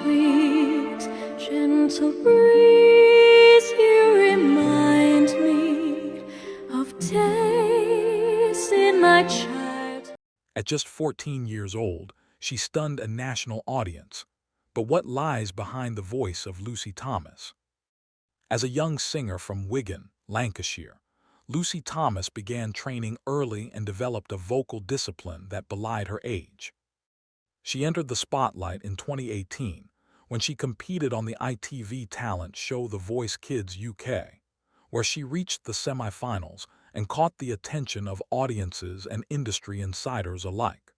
please, gentle breeze, you remind me of days in my child. At just 14 years old, she stunned a national audience. But what lies behind the voice of Lucy Thomas? As a young singer from Wigan, Lancashire, Lucy Thomas began training early and developed a vocal discipline that belied her age. She entered the spotlight in 2018 when she competed on the ITV talent show The Voice Kids UK, where she reached the semi-finals and caught the attention of audiences and industry insiders alike.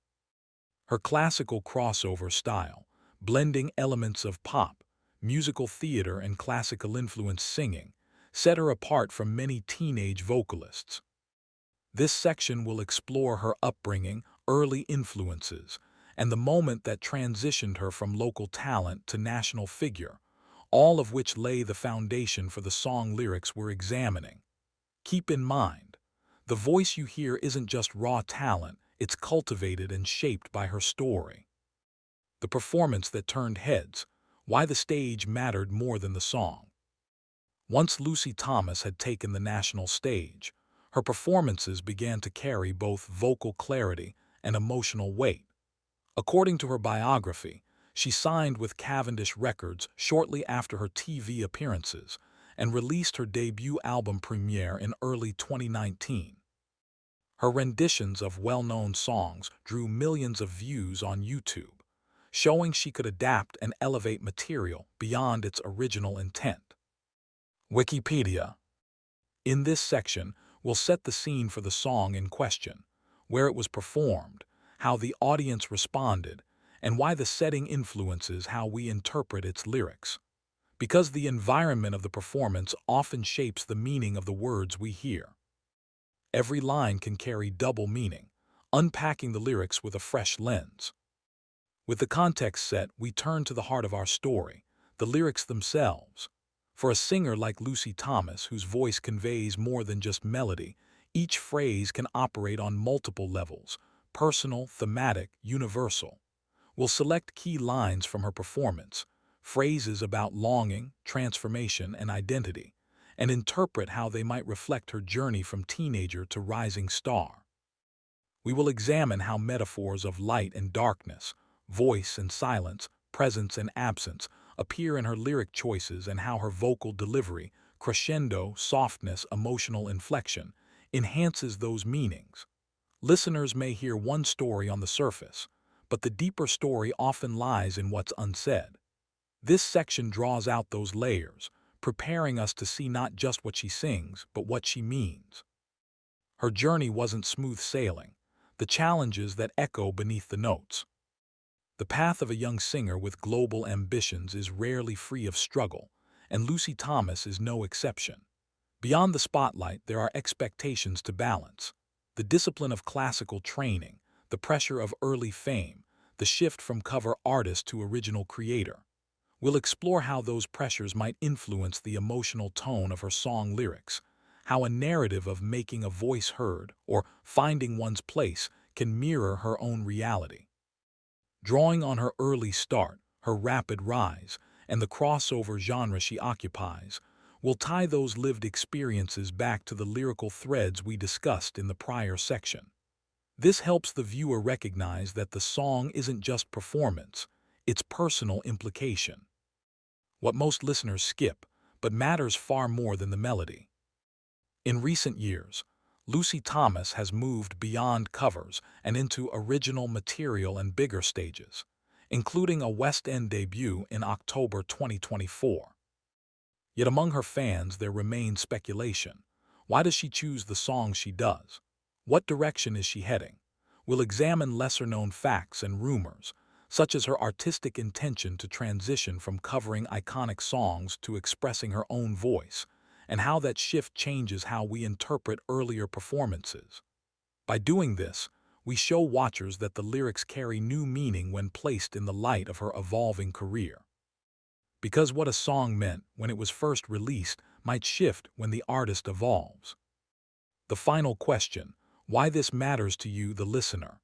Her classical crossover style, blending elements of pop, musical theater, and classical-influenced singing, set her apart from many teenage vocalists. This section will explore her upbringing, early influences, and the moment that transitioned her from local talent to national figure, all of which lay the foundation for the song lyrics we're examining. Keep in mind, the voice you hear isn't just raw talent, it's cultivated and shaped by her story. The performance that turned heads, why the stage mattered more than the song. Once Lucy Thomas had taken the national stage, her performances began to carry both vocal clarity and emotional weight. According to her biography, she signed with Cavendish Records shortly after her TV appearances and released her debut album Premiere in early 2019. Her renditions of well-known songs drew millions of views on YouTube, showing she could adapt and elevate material beyond its original intent. Wikipedia. In this section, we'll set the scene for the song in question, where it was performed, how the audience responded, and why the setting influences how we interpret its lyrics. Because the environment of the performance often shapes the meaning of the words we hear. Every line can carry double meaning, unpacking the lyrics with a fresh lens. With the context set, we turn to the heart of our story, the lyrics themselves. For a singer like Lucy Thomas, whose voice conveys more than just melody, each phrase can operate on multiple levels, personal, thematic, universal. We'll select key lines from her performance, phrases about longing, transformation, and identity, and interpret how they might reflect her journey from teenager to rising star. We will examine how metaphors of light and darkness, voice and silence, presence and absence appear in her lyric choices, and how her vocal delivery, crescendo, softness, emotional inflection, enhances those meanings. Listeners may hear one story on the surface, but the deeper story often lies in what's unsaid. This section draws out those layers, preparing us to see not just what she sings, but what she means. Her journey wasn't smooth sailing, the challenges that echo beneath the notes. The path of a young singer with global ambitions is rarely free of struggle, and Lucy Thomas is no exception. Beyond the spotlight, there are expectations to balance. The discipline of classical training, the pressure of early fame, the shift from cover artist to original creator. We'll explore how those pressures might influence the emotional tone of her song lyrics, how a narrative of making a voice heard or finding one's place can mirror her own reality. Drawing on her early start, her rapid rise, and the crossover genre she occupies, we'll tie those lived experiences back to the lyrical threads we discussed in the prior section. This helps the viewer recognize that the song isn't just performance, it's personal implication. What most listeners skip, but matters far more than the melody. In recent years, Lucy Thomas has moved beyond covers and into original material and bigger stages, including a West End debut in October 2024. Yet among her fans there remains speculation. Why does she choose the songs she does? What direction is she heading? We'll examine lesser-known facts and rumors, such as her artistic intention to transition from covering iconic songs to expressing her own voice, and how that shift changes how we interpret earlier performances. By doing this, we show watchers that the lyrics carry new meaning when placed in the light of her evolving career. Because what a song meant when it was first released might shift when the artist evolves. The final question, why this matters to you, the listener.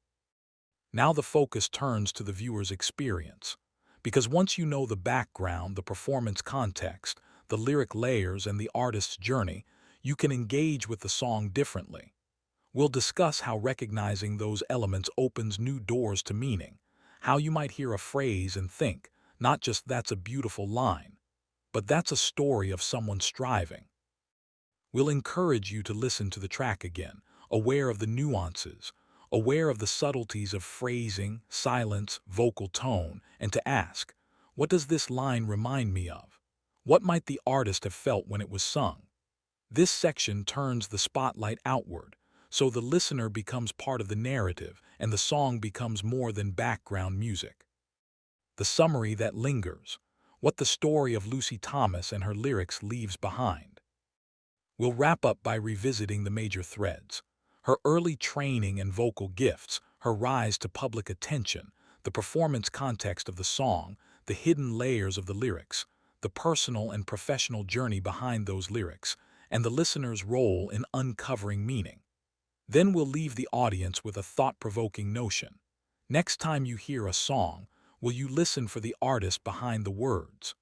Now the focus turns to the viewer's experience. Because once you know the background, the performance context, the lyric layers, and the artist's journey, you can engage with the song differently. We'll discuss how recognizing those elements opens new doors to meaning, how you might hear a phrase and think, not just "that's a beautiful line," but "that's a story of someone striving." We'll encourage you to listen to the track again, aware of the nuances, aware of the subtleties of phrasing, silence, vocal tone, and to ask, what does this line remind me of? What might the artist have felt when it was sung? This section turns the spotlight outward, so the listener becomes part of the narrative and the song becomes more than background music. The summary that lingers, what the story of Lucy Thomas and her lyrics leaves behind. We'll wrap up by revisiting the major threads: her early training and vocal gifts, her rise to public attention, the performance context of the song, the hidden layers of the lyrics, the personal and professional journey behind those lyrics, and the listener's role in uncovering meaning. Then we'll leave the audience with a thought-provoking notion. Next time you hear a song, will you listen for the artist behind the words?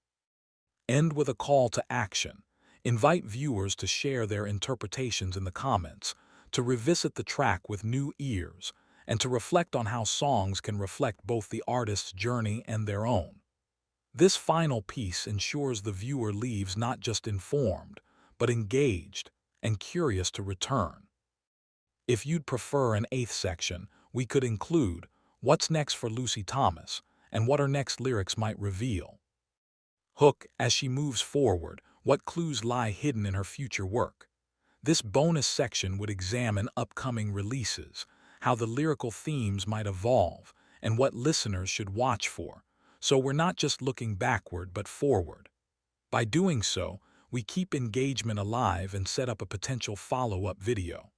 End with a call to action. Invite viewers to share their interpretations in the comments, to revisit the track with new ears, and to reflect on how songs can reflect both the artist's journey and their own. This final piece ensures the viewer leaves not just informed, but engaged and curious to return. If you'd prefer an eighth section, we could include what's next for Lucy Thomas and what her next lyrics might reveal. Hook, as she moves forward, what clues lie hidden in her future work. This bonus section would examine upcoming releases, how the lyrical themes might evolve, and what listeners should watch for, so we're not just looking backward but forward. By doing so, we keep engagement alive and set up a potential follow-up video.